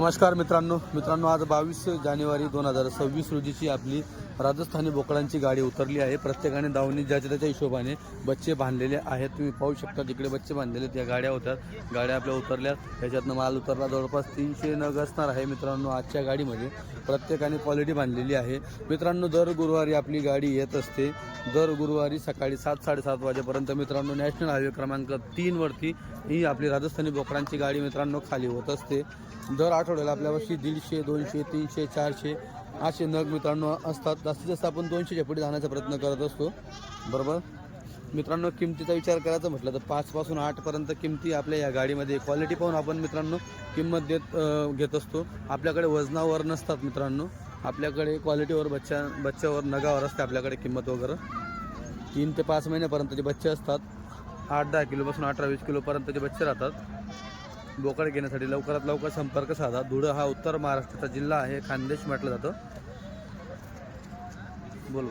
नमस्कार मित्रांनो आज 22 जानेवारी 2026 रोजीची आपली राजस्थानी बोकडांची गाडी उतरली आहे। प्रत्येकाने दावणी ज्याच्या त्याच्या हिशोबाने बच्चे बांधलेले आहेत। तुम्ही पाहू शकता तिकडे बच्चे बांधलेले त्या गाड्या होत्या, गाड्या आपल्या उतरल्या, त्याच्यातनं माल उतरला। जवळपास 300 नग असणार आहे मित्रांनो आजच्या गाडीमध्ये। प्रत्येकाने क्वालिटी बांधलेली आहे मित्रांनो। दर गुरुवारी आपली गाडी येत असते, दर गुरुवारी सकाळी 7-7:30 वाजेपर्यंत मित्रांनो। नॅशनल हायवे क्रमांक 3 वरती ही आपली राजस्थानी बोकडांची गाडी मित्रांनो खाली होत असते। दर आठवड्याला आपल्यापाशी 150, 200, 300, 400 असे नग मित्रांनो असतात। जास्तीत जास्त आपण 200च्या पुढे जाण्याचा प्रयत्न करत असतो, बरोबर मित्रांनो। किमतीचा विचार करायचा म्हटलं तर 5 पासून 8 पर्यंत किमती आपल्या या गाडीमध्ये क्वालिटी पाहून आपण मित्रांनो किंमत घेत असतो। आपल्याकडे वजनावर नसतात मित्रांनो, आपल्याकडे क्वालिटीवर बच्च्यावर नगावर असते आपल्याकडे किंमत वगैरे। 3 ते 5 महिन्यापर्यंतचे बच्चे असतात, 8-10 किलोपासून 18-20 किलोपर्यंतचे बच्चे राहतात। बोकड घेण्यासाठी लवकरात लवकर संपर्क साधा। धुळं हा उत्तर महाराष्ट्राचा जिल्हा आहे, खानदेश म्हटलं जातं। बोल